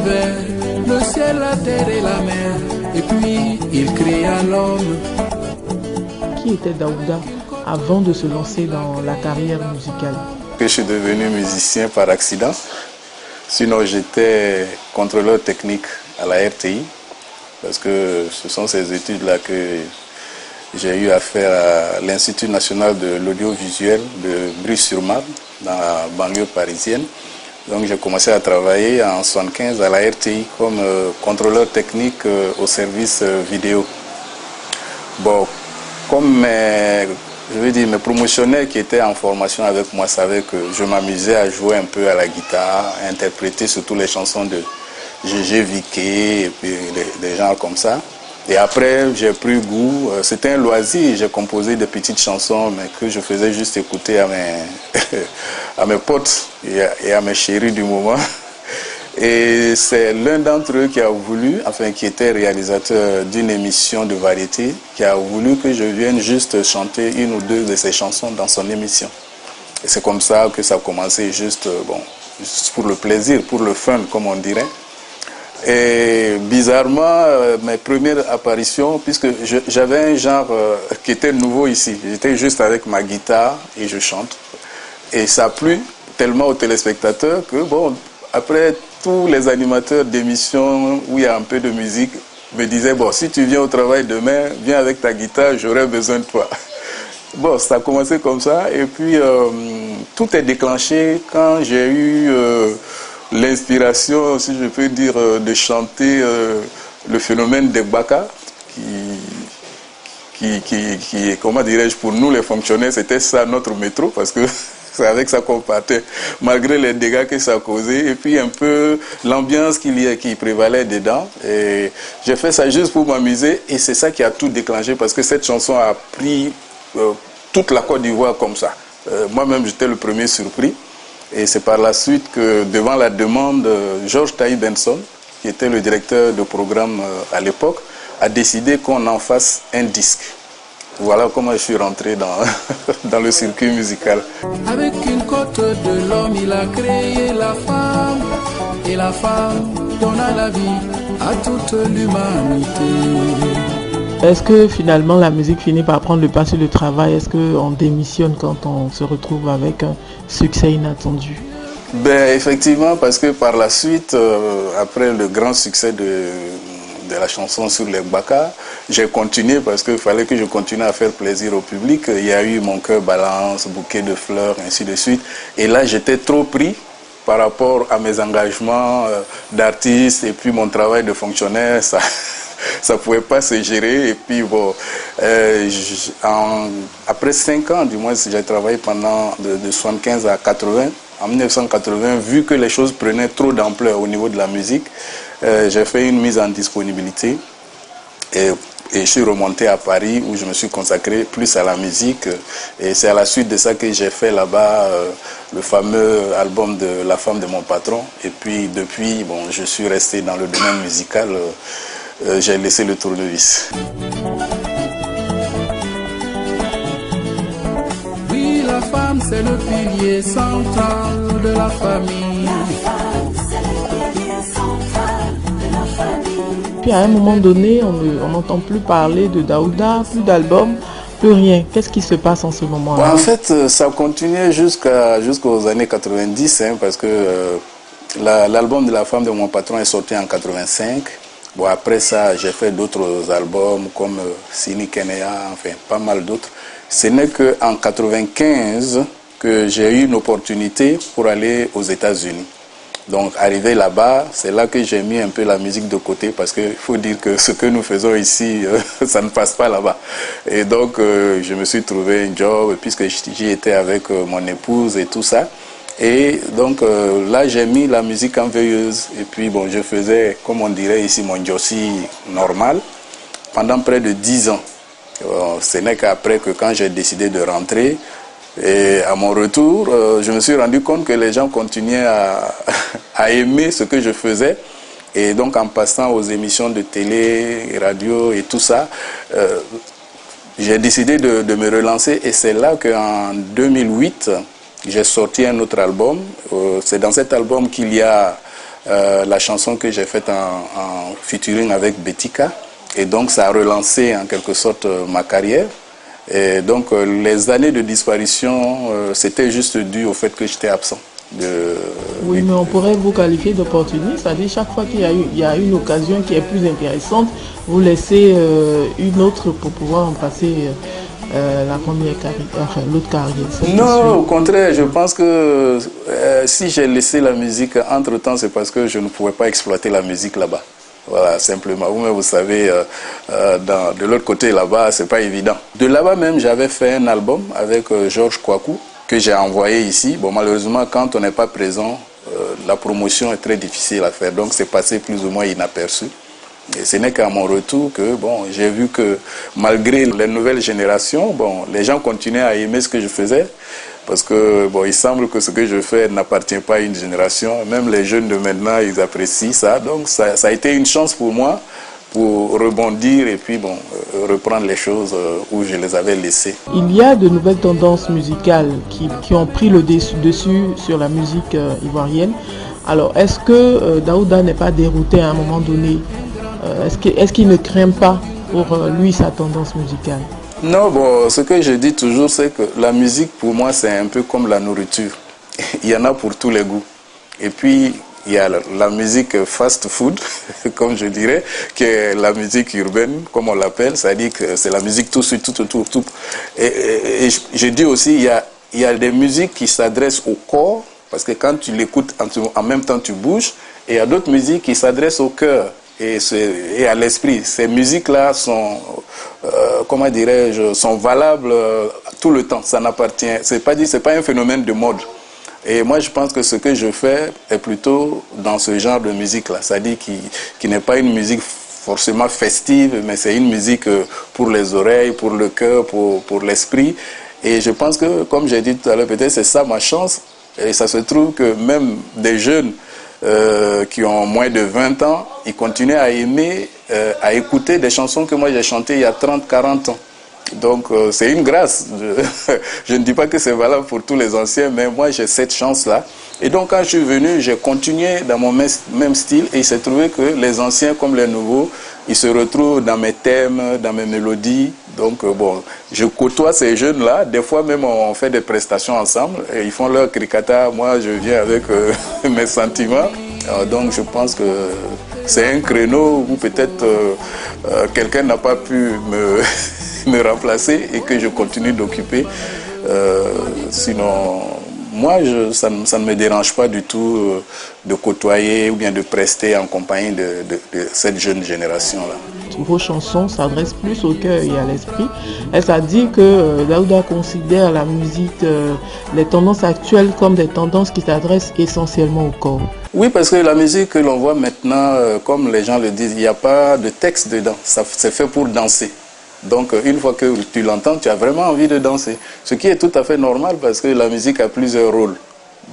l'univers, le ciel, la terre et la mer, et puis il créa l'homme. Qui était Daouda avant de se lancer dans la carrière musicale? Je suis devenu musicien par accident. Sinon, j'étais contrôleur technique à la RTI, parce que ce sont ces études-là que j'ai eu à faire à l'Institut national de l'audiovisuel de Bry-sur-Marne, dans la banlieue parisienne. Donc j'ai commencé à travailler en 1975 à la RTI comme contrôleur technique au service vidéo. Bon, comme mes promotionnaires qui étaient en formation avec moi savaient que je m'amusais à jouer un peu à la guitare, à interpréter surtout les chansons de Gégé Viquet et puis des gens comme ça. Et après, j'ai pris goût. C'était un loisir. J'ai composé des petites chansons, mais que je faisais juste écouter à mes potes et à mes chéris du moment. Et c'est l'un d'entre eux qui a voulu, enfin qui était réalisateur d'une émission de variété, qui a voulu que je vienne juste chanter une ou deux de ses chansons dans son émission. Et c'est comme ça que ça a commencé, juste pour le plaisir, pour le fun, comme on dirait. Et bizarrement, mes premières apparitions, puisque j'avais un genre qui était nouveau ici, j'étais juste avec ma guitare et je chante. Et ça a plu tellement aux téléspectateurs que, bon, après, tous les animateurs d'émissions où il y a un peu de musique me disaient, bon, si tu viens au travail demain, viens avec ta guitare, j'aurai besoin de toi. Bon, ça a commencé comme ça, et puis tout est déclenché quand j'ai eu l'inspiration, si je peux dire, de chanter le phénomène des Baka, qui comment dirais-je, pour nous les fonctionnaires, c'était ça notre métro, parce que c'est avec ça qu'on partait, malgré les dégâts que ça causait, et puis un peu l'ambiance qui prévalait dedans. Et j'ai fait ça juste pour m'amuser, et c'est ça qui a tout déclenché, parce que cette chanson a pris toute la Côte d'Ivoire comme ça. Moi-même, j'étais le premier surpris. Et c'est par la suite que, devant la demande, Georges Taï Benson, qui était le directeur de programme à l'époque, a décidé qu'on en fasse un disque. Voilà comment je suis rentré dans le circuit musical. Avec une côte de l'homme, il a créé la femme, et la femme donna la vie à toute l'humanité. Est-ce que finalement la musique finit par prendre le pas sur le travail? Est-ce qu'on démissionne quand on se retrouve avec un succès inattendu? Ben, effectivement, parce que par la suite, après le grand succès de la chanson sur les Baka, j'ai continué parce qu'il fallait que je continue à faire plaisir au public. Il y a eu Mon cœur balance, Bouquet de fleurs, ainsi de suite. Et là, j'étais trop pris par rapport à mes engagements d'artiste et puis mon travail de fonctionnaire. Ça ne pouvait pas se gérer. Et puis, bon, après 5 ans, du moins, j'ai travaillé pendant de 75 à 80. En 1980, vu que les choses prenaient trop d'ampleur au niveau de la musique, j'ai fait une mise en disponibilité. Et je suis remonté à Paris où je me suis consacré plus à la musique. Et c'est à la suite de ça que j'ai fait là-bas le fameux album de La femme de mon patron. Et puis, depuis, bon, je suis resté dans le domaine musical. J'ai laissé le tournevis. Oui, la femme, c'est le pilier central de la famille. Puis à un moment donné, on n'entend plus parler de Daouda, plus d'albums, plus rien. Qu'est-ce qui se passe en ce moment-là? En fait, ça continuait jusqu'aux années 90, hein, parce que l'album de La femme de mon patron est sorti en 85. Bon, après ça, j'ai fait d'autres albums comme Sini Kenea, enfin pas mal d'autres. Ce n'est qu'en 95 que j'ai eu une opportunité pour aller aux États-Unis. Donc, arrivé là-bas, c'est là que j'ai mis un peu la musique de côté parce qu'il faut dire que ce que nous faisons ici, ça ne passe pas là-bas. Et donc, je me suis trouvé un job puisque j'y étais avec mon épouse et tout ça. Et donc là, j'ai mis la musique en veilleuse. Et puis, bon, je faisais, comme on dirait ici, mon jossi normal pendant près de 10 ans. Ce n'est qu'après que quand j'ai décidé de rentrer, et à mon retour, je me suis rendu compte que les gens continuaient à aimer ce que je faisais. Et donc, en passant aux émissions de télé, radio et tout ça, j'ai décidé de me relancer. Et c'est là qu'en 2008, j'ai sorti un autre album. C'est dans cet album qu'il y a la chanson que j'ai faite en featuring avec Betika. Et donc ça a relancé en quelque sorte ma carrière. Et donc les années de disparition, c'était juste dû au fait que j'étais absent. Oui, mais on pourrait vous qualifier d'opportuniste, c'est-à-dire chaque fois qu'il y a une occasion qui est plus intéressante, vous laissez une autre pour pouvoir en passer la première carrière, enfin, l'autre carrière. Non, au contraire, je pense que si j'ai laissé la musique entre-temps, c'est parce que je ne pouvais pas exploiter la musique là-bas. Voilà, simplement. Vous-même, vous savez, de l'autre côté là-bas, c'est pas évident. De là-bas même, j'avais fait un album avec Georges Kouakou, que j'ai envoyé ici. Bon, malheureusement, quand on n'est pas présent, la promotion est très difficile à faire. Donc, c'est passé plus ou moins inaperçu. Et ce n'est qu'à mon retour que, bon, j'ai vu que malgré les nouvelles générations, bon, les gens continuaient à aimer ce que je faisais. Parce que, bon, il semble que ce que je fais n'appartient pas à une génération. Même les jeunes de maintenant, ils apprécient ça. Donc, ça a été une chance pour moi pour rebondir et puis bon, reprendre les choses où je les avais laissées. Il y a de nouvelles tendances musicales qui ont pris le dessus sur la musique ivoirienne. Alors, est-ce que Daouda n'est pas dérouté à un moment donné? Est-ce qu'il ne craint pas pour lui sa tendance musicale? Non, bon, ce que je dis toujours, c'est que la musique, pour moi, c'est un peu comme la nourriture. Il y en a pour tous les goûts. Et puis, il y a la musique fast food, comme je dirais, qui est la musique urbaine, comme on l'appelle, c'est-à-dire que c'est la musique tout de suite, tout. Et je dis aussi, il y a des musiques qui s'adressent au corps, parce que quand tu l'écoutes, en même temps tu bouges, et il y a d'autres musiques qui s'adressent au cœur et à l'esprit. Ces musiques-là sont, comment dirais-je, sont valables tout le temps. Ça n'appartient, c'est pas un phénomène de mode. Et moi, je pense que ce que je fais est plutôt dans ce genre de musique-là. C'est-à-dire qui n'est pas une musique forcément festive, mais c'est une musique pour les oreilles, pour le cœur, pour l'esprit. Et je pense que, comme j'ai dit tout à l'heure, peut-être c'est ça ma chance. Et ça se trouve que même des jeunes qui ont moins de 20 ans, ils continuent à aimer, à écouter des chansons que moi j'ai chantées il y a 30, 40 ans. Donc c'est une grâce. Je ne dis pas que c'est valable pour tous les anciens, mais moi j'ai cette chance-là. Et donc quand je suis venu, j'ai continué dans mon même style et il s'est trouvé que les anciens comme les nouveaux, ils se retrouvent dans mes thèmes, dans mes mélodies. Donc bon, je côtoie ces jeunes-là. Des fois même on fait des prestations ensemble et ils font leur cricata. Moi je viens avec mes sentiments. Alors, donc je pense que c'est un créneau où peut-être quelqu'un n'a pas pu me remplacer et que je continue d'occuper. Sinon, moi, ça ne me dérange pas du tout de côtoyer ou bien de prester en compagnie de cette jeune génération-là. Vos chansons s'adressent plus au cœur et à l'esprit. Est-ce à dire que Daouda considère la musique, les tendances actuelles comme des tendances qui s'adressent essentiellement au corps? Oui, parce que la musique que l'on voit maintenant, comme les gens le disent, il n'y a pas de texte dedans. C'est fait pour danser. Donc, une fois que tu l'entends, tu as vraiment envie de danser. Ce qui est tout à fait normal parce que la musique a plusieurs rôles.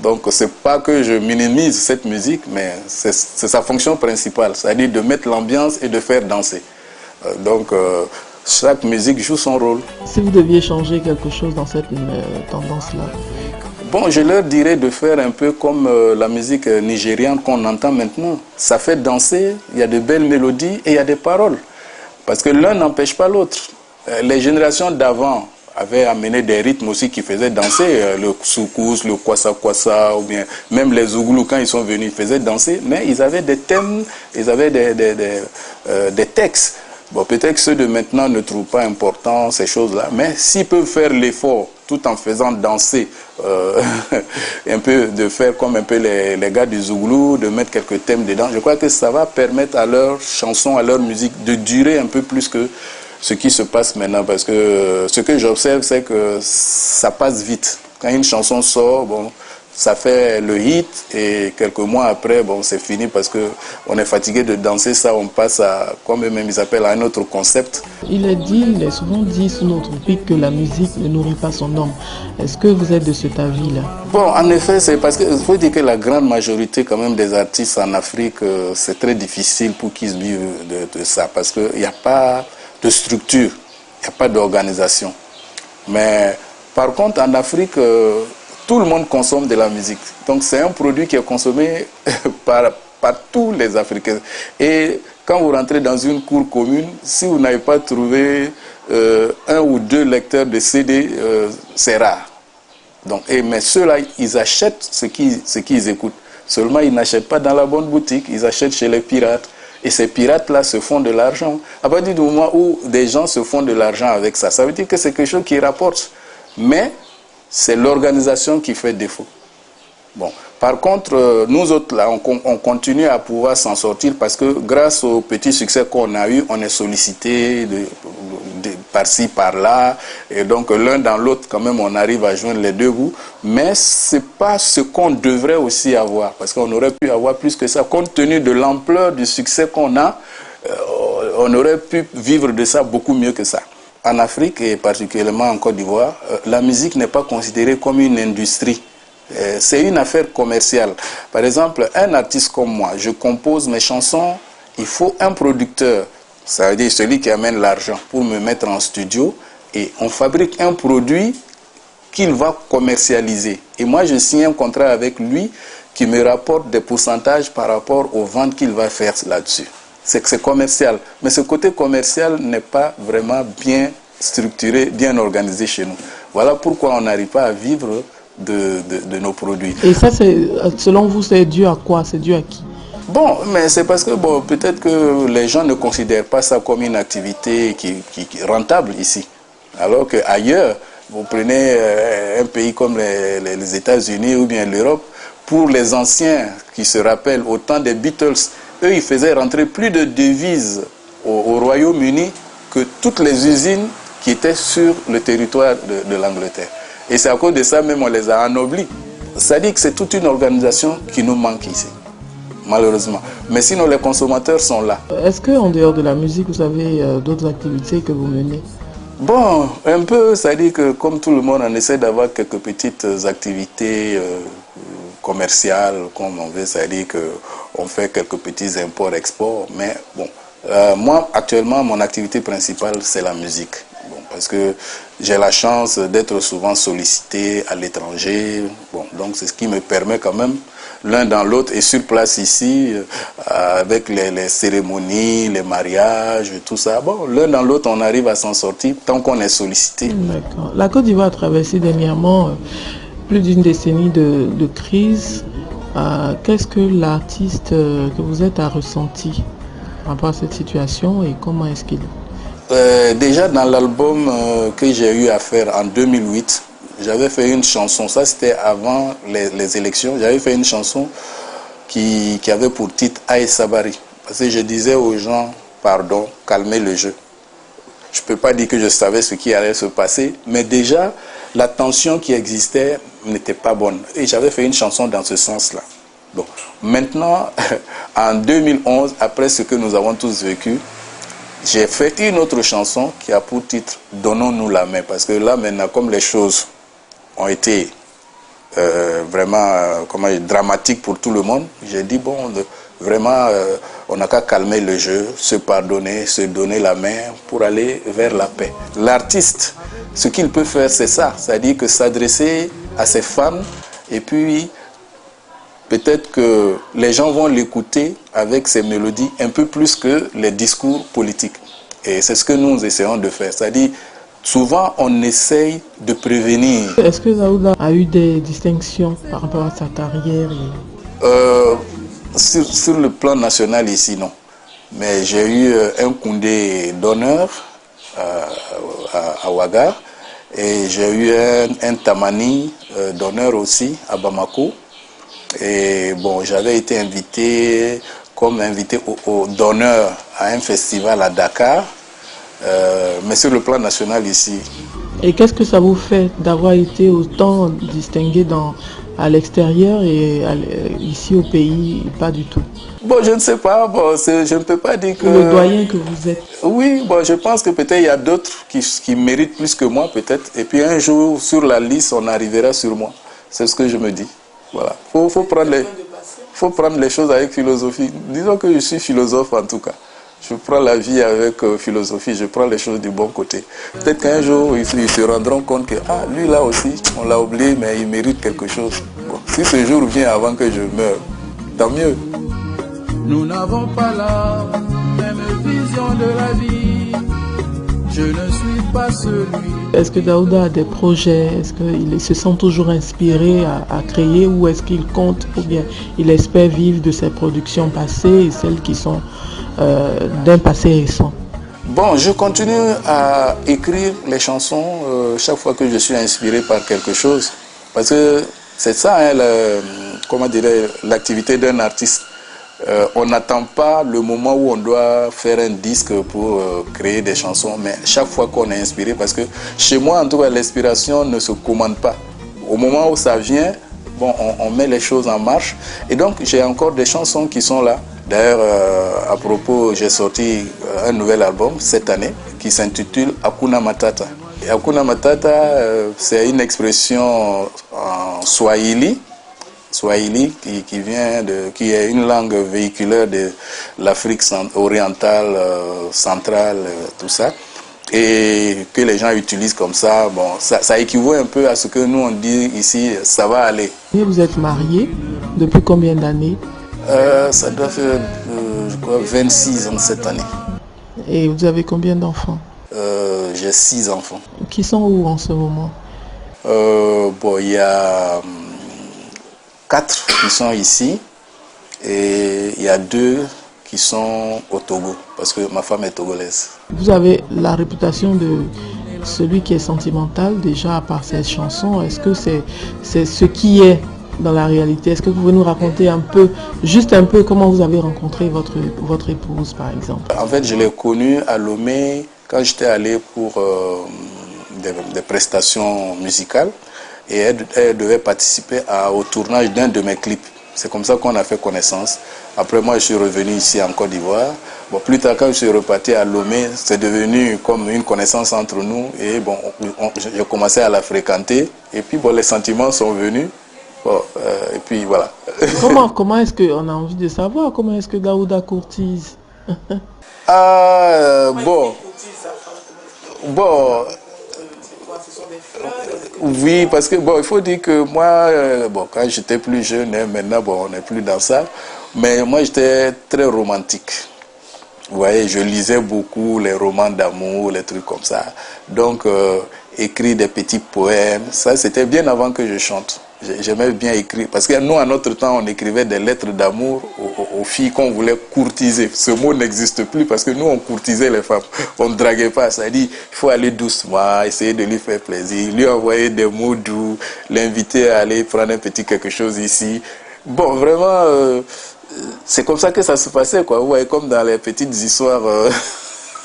Donc, c'est pas que je minimise cette musique, mais c'est sa fonction principale, c'est-à-dire de mettre l'ambiance et de faire danser. Donc, chaque musique joue son rôle. Si vous deviez changer quelque chose dans cette tendance-là? Bon, je leur dirais de faire un peu comme la musique nigériane qu'on entend maintenant. Ça fait danser, il y a de belles mélodies et il y a des paroles. Parce que l'un n'empêche pas l'autre. Les générations d'avant avaient amené des rythmes aussi qui faisaient danser. Le soukous, le kwasa, ou bien même les Zouglous, quand ils sont venus, ils faisaient danser. Mais ils avaient des thèmes, ils avaient des textes. Bon, peut-être que ceux de maintenant ne trouvent pas important ces choses-là. Mais s'ils peuvent faire l'effort tout en faisant danser, un peu de faire comme un peu les gars du Zouglou, de mettre quelques thèmes dedans, je crois que ça va permettre à leurs chansons, à leur musique de durer un peu plus que ce qui se passe maintenant. Parce que ce que j'observe, c'est que ça passe vite. Quand une chanson sort, bon, ça fait le hit et quelques mois après, bon, c'est fini parce qu'on est fatigué de danser ça, on passe à, comme eux-mêmes ils appellent, à un autre concept. Il est souvent dit sous notre pic que la musique ne nourrit pas son homme. Est-ce que vous êtes de cet avis-là? Bon, en effet, c'est parce qu'il faut dire que la grande majorité quand même des artistes en Afrique, c'est très difficile pour qu'ils vivent de ça parce qu'il n'y a pas de structure, il n'y a pas d'organisation. Mais par contre, en Afrique, tout le monde consomme de la musique. Donc c'est un produit qui est consommé par par tous les Africains. Et quand vous rentrez dans une cour commune, si vous n'avez pas trouvé un ou deux lecteurs de CD, c'est rare. Donc, mais ceux-là, ils achètent ce qu'ils écoutent. Seulement, ils n'achètent pas dans la bonne boutique, ils achètent chez les pirates. Et ces pirates-là se font de l'argent. À partir du moment où des gens se font de l'argent avec ça, ça veut dire que c'est quelque chose qui rapporte. Mais c'est l'organisation qui fait défaut. Bon. Par contre, nous autres, là, on continue à pouvoir s'en sortir parce que grâce au petit succès qu'on a eu, on est sollicité par-ci, par-là. Et donc, l'un dans l'autre, quand même, on arrive à joindre les deux bouts. Mais ce n'est pas ce qu'on devrait aussi avoir. Parce qu'on aurait pu avoir plus que ça. Compte tenu de l'ampleur du succès qu'on a, on aurait pu vivre de ça beaucoup mieux que ça. En Afrique, et particulièrement en Côte d'Ivoire, la musique n'est pas considérée comme une industrie. C'est une affaire commerciale. Par exemple, un artiste comme moi, je compose mes chansons, il faut un producteur, ça veut dire celui qui amène l'argent pour me mettre en studio, et on fabrique un produit qu'il va commercialiser. Et moi, je signe un contrat avec lui qui me rapporte des pourcentages par rapport aux ventes qu'il va faire là-dessus. C'est que c'est commercial. Mais ce côté commercial n'est pas vraiment bien structuré, bien organisé chez nous. Voilà pourquoi on n'arrive pas à vivre de nos produits. Et ça, selon vous, c'est dû à quoi? C'est dû à qui? Bon, mais c'est parce que bon, peut-être que les gens ne considèrent pas ça comme une activité qui est rentable ici. Alors qu'ailleurs, vous prenez un pays comme les États-Unis ou bien l'Europe, pour les anciens qui se rappellent au temps des Beatles, eux, ils faisaient rentrer plus de devises au Royaume-Uni que toutes les usines qui étaient sur le territoire de l'Angleterre. Et c'est à cause de ça même on les a ennoblis. C'est-à-dire que c'est toute une organisation qui nous manque ici, malheureusement. Mais sinon, les consommateurs sont là. Est-ce qu'en dehors de la musique, vous avez d'autres activités que vous menez? Bon, un peu, c'est-à-dire que comme tout le monde, on essaie d'avoir quelques petites activités commerciales, comme on veut, c'est-à-dire qu'on fait quelques petits imports-exports. Mais bon, moi, actuellement, mon activité principale, c'est la musique. Bon, parce que j'ai la chance d'être souvent sollicité à l'étranger. Bon, donc c'est ce qui me permet quand même, l'un dans l'autre, et sur place ici, avec les cérémonies, les mariages, tout ça. Bon, l'un dans l'autre, on arrive à s'en sortir tant qu'on est sollicité. D'accord. La Côte d'Ivoire a traversé dernièrement plus d'une décennie de crise. Qu'est-ce que l'artiste que vous êtes a ressenti par rapport à cette situation et comment est-ce qu'il... Déjà dans l'album que j'ai eu à faire en 2008, j'avais fait une chanson, ça c'était avant les élections, j'avais fait une chanson qui avait pour titre Aïe Sabari. Parce que je disais aux gens, pardon, calmez le jeu. Je ne peux pas dire que je savais ce qui allait se passer, mais déjà la tension qui existait n'était pas bonne. Et j'avais fait une chanson dans ce sens-là. Bon. Maintenant, en 2011, après ce que nous avons tous vécu, j'ai fait une autre chanson qui a pour titre « Donnons-nous la main ». Parce que là, maintenant, comme les choses ont été vraiment dramatiques pour tout le monde, j'ai dit, bon, vraiment, on n'a qu'à calmer le jeu, se pardonner, se donner la main pour aller vers la paix. L'artiste, ce qu'il peut faire, c'est ça. C'est-à-dire que s'adresser à ses fans et puis... peut-être que les gens vont l'écouter avec ses mélodies un peu plus que les discours politiques. Et c'est ce que nous essayons de faire. C'est-à-dire, souvent, on essaye de prévenir. Est-ce que Daouda a eu des distinctions par rapport à sa carrière Sur le plan national ici, non. Mais j'ai eu un Koundé d'honneur à Ouaga. Et j'ai eu un Tamani d'honneur aussi à Bamako. Et bon, j'avais été invité comme invité d'honneur à un festival à Dakar, mais sur le plan national ici. Et qu'est-ce que ça vous fait d'avoir été autant distingué à l'extérieur et ici au pays, pas du tout? Bon, je ne sais pas, bon, je ne peux pas dire que... Le doyen que vous êtes. Oui, bon, je pense que peut-être il y a d'autres qui méritent plus que moi, peut-être. Et puis un jour, sur la liste, on arrivera sur moi. C'est ce que je me dis. Voilà. Faut prendre les choses avec philosophie. Disons que je suis philosophe en tout cas. Je prends la vie avec philosophie, je prends les choses du bon côté. Peut-être qu'un jour, ils se rendront compte que lui là aussi, on l'a oublié, mais il mérite quelque chose. Bon, si ce jour vient avant que je meure, tant mieux. Nous n'avons pas la même vision de la vie. Je ne suis pas celui. Est-ce que Daouda a des projets? Est-ce qu'il se sent toujours inspiré à créer, ou est-ce qu'il compte, ou bien il espère vivre de ses productions passées et celles qui sont d'un passé récent? Bon, je continue à écrire les chansons chaque fois que je suis inspiré par quelque chose. Parce que c'est ça, hein, comment dirais, l'activité d'un artiste. On n'attend pas le moment où on doit faire un disque pour créer des chansons, mais chaque fois qu'on est inspiré, parce que chez moi, en tout cas, l'inspiration ne se commande pas. Au moment où ça vient, bon, on met les choses en marche. Et donc, j'ai encore des chansons qui sont là. D'ailleurs, à propos, j'ai sorti un nouvel album cette année qui s'intitule Hakuna Matata. Et Hakuna Matata, c'est une expression en Swahili. Swahili qui est une langue véhiculaire de l'Afrique orientale, centrale, tout ça, et que les gens utilisent comme ça. Bon, ça équivaut un peu à ce que nous on dit ici, ça va aller. Et vous êtes marié depuis combien d'années? Ça doit faire, je crois, 26 ans cette année. Et vous avez combien d'enfants? J'ai 6 enfants. Qui sont où en ce moment? Bon, il y a 4 qui sont ici et il y a 2 qui sont au Togo, parce que ma femme est togolaise. Vous avez la réputation de celui qui est sentimental déjà par ses chansons. Est-ce que c'est ce qui est dans la réalité? Est-ce que vous pouvez nous raconter un peu, juste un peu, comment vous avez rencontré votre épouse, par exemple? En fait, je l'ai connue à Lomé quand j'étais allé pour des prestations musicales. Et elle devait participer au tournage d'un de mes clips. C'est comme ça qu'on a fait connaissance. Après, moi, je suis revenu ici en Côte d'Ivoire. Bon, plus tard, quand je suis reparti à Lomé, c'est devenu comme une connaissance entre nous. Et bon, j'ai commencé à la fréquenter. Et puis, bon, les sentiments sont venus. Bon, et puis, voilà. Comment est-ce qu'on a envie de savoir? Comment est-ce que Daouda courtise? Bon... Oui, parce que bon, il faut dire que moi, bon, quand j'étais plus jeune, hein, maintenant, bon, on n'est plus dans ça, mais moi, j'étais très romantique. Vous voyez, je lisais beaucoup les romans d'amour, les trucs comme ça. Donc, écrire des petits poèmes, ça, c'était bien avant que je chante. J'aimais bien écrire, parce que nous, à notre temps, on écrivait des lettres d'amour aux filles qu'on voulait courtiser. Ce mot n'existe plus, parce que nous, on courtisait les femmes. On ne draguait pas, ça dit, il faut aller doucement, essayer de lui faire plaisir, lui envoyer des mots doux, l'inviter à aller prendre un petit quelque chose ici. Bon, vraiment, c'est comme ça que ça se passait, quoi. Vous voyez, comme dans les petites histoires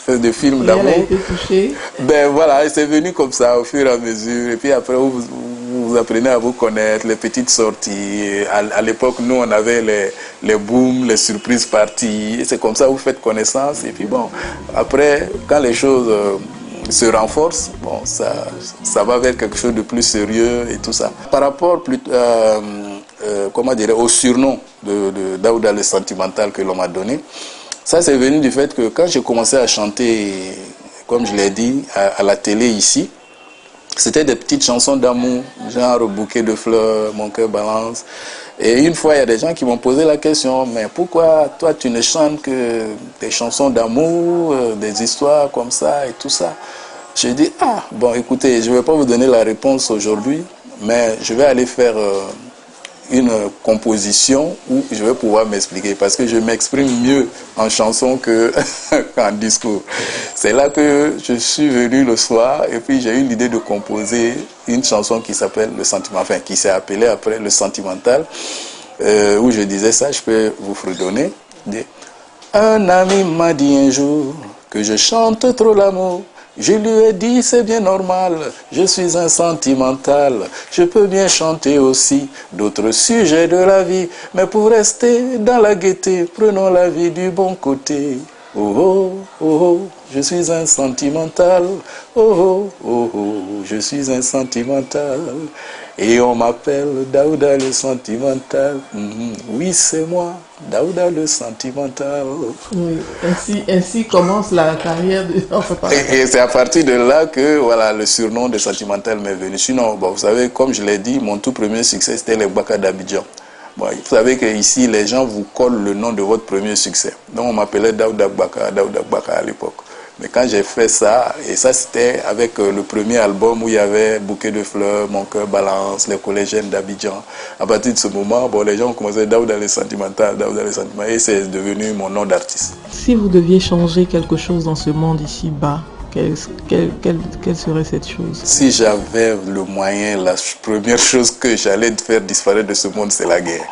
de films d'amour. Elle a été touchée. Ben voilà, c'est venu comme ça, au fur et à mesure. Et puis après, vous apprenez à vous connaître, les petites sorties. À l'époque, nous, on avait les booms, les surprises parties. C'est comme ça que vous faites connaissance. Et puis bon, après, quand les choses se renforcent, bon, ça va vers quelque chose de plus sérieux et tout ça. Par rapport comment dire, au surnom de Daouda le sentimental que l'on m'a donné, ça c'est venu du fait que quand j'ai commencé à chanter, comme je l'ai dit, à la télé ici, c'était des petites chansons d'amour, genre Bouquet de fleurs, Mon cœur balance. Et une fois, il y a des gens qui m'ont posé la question, mais pourquoi toi tu ne chantes que des chansons d'amour, des histoires comme ça et tout ça? J'ai dit, ah, bon écoutez, je ne vais pas vous donner la réponse aujourd'hui, mais je vais aller faire une composition où je vais pouvoir m'expliquer, parce que je m'exprime mieux en chanson qu'en discours. C'est là que je suis venu le soir et puis j'ai eu l'idée de composer une chanson qui s'appelle Le Sentiment, enfin qui s'est appelée après Le Sentimental, où je disais ça, je peux vous fredonner. Un ami m'a dit un jour que je chante trop l'amour. Je lui ai dit c'est bien normal, je suis un sentimental, je peux bien chanter aussi d'autres sujets de la vie, mais pour rester dans la gaieté, prenons la vie du bon côté. Oh oh, oh oh, je suis un sentimental, oh oh, oh oh, je suis un sentimental. Et on m'appelle Daouda le sentimental. Oui, c'est moi, Daouda le sentimental. Oui, ainsi commence la carrière de... Et c'est à partir de là que voilà, le surnom de sentimental m'est venu. Sinon, bon, vous savez, comme je l'ai dit, mon tout premier succès, c'était les Baka d'Abidjan. Bon, vous savez qu'ici, les gens vous collent le nom de votre premier succès. Donc, on m'appelait Daouda Gbaka à l'époque. Mais quand j'ai fait ça, et ça c'était avec le premier album où il y avait Bouquet de fleurs, Mon cœur balance, Les collégiennes d'Abidjan. À partir de ce moment, bon, les gens ont commencé Daouda les sentimental, Daouda les sentimentaux, et c'est devenu mon nom d'artiste. Si vous deviez changer quelque chose dans ce monde ici-bas, quelle serait cette chose? Si j'avais le moyen, la première chose que j'allais faire disparaître de ce monde, c'est la guerre.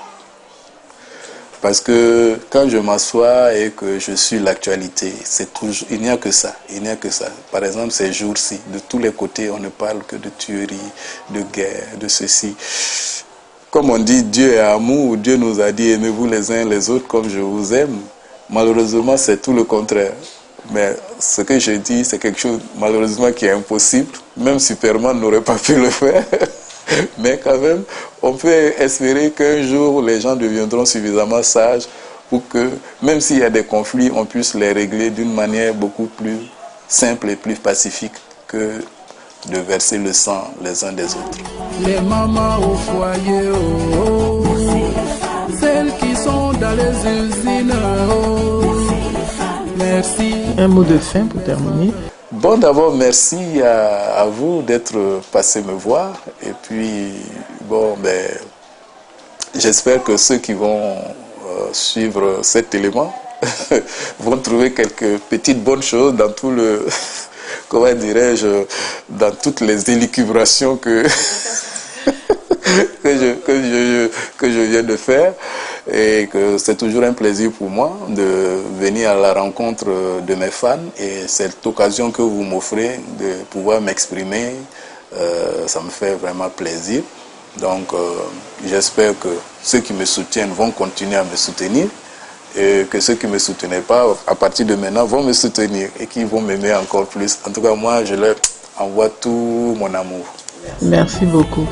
Parce que quand je m'assois et que je suis l'actualité, c'est toujours, il n'y a que ça, il n'y a que ça. Par exemple, ces jours-ci, de tous les côtés, on ne parle que de tueries, de guerre, de ceci. Comme on dit, Dieu est amour, Dieu nous a dit aimez-vous les uns les autres comme je vous aime. Malheureusement, c'est tout le contraire. Mais ce que je dis, c'est quelque chose malheureusement qui est impossible. Même Superman n'aurait pas pu le faire. Mais quand même, on peut espérer qu'un jour, les gens deviendront suffisamment sages pour que, même s'il y a des conflits, on puisse les régler d'une manière beaucoup plus simple et plus pacifique que de verser le sang les uns des autres. Les mamans au foyer, oh, oh. Celles qui sont dans les usines, oh. Merci. Un mot de fin pour terminer. Bon, d'abord, merci à vous d'être passé me voir. Et puis, bon, ben, j'espère que ceux qui vont suivre cet élément vont trouver quelques petites bonnes choses dans tout le, comment dirais-je, dans toutes les élucubrations que je viens de faire. Et que c'est toujours un plaisir pour moi de venir à la rencontre de mes fans, et cette occasion que vous m'offrez de pouvoir m'exprimer, ça me fait vraiment plaisir. Donc j'espère que ceux qui me soutiennent vont continuer à me soutenir, et que ceux qui ne me soutenaient pas, à partir de maintenant, vont me soutenir et qui vont m'aimer encore plus. En tout cas, moi, je leur envoie tout mon amour. Merci beaucoup.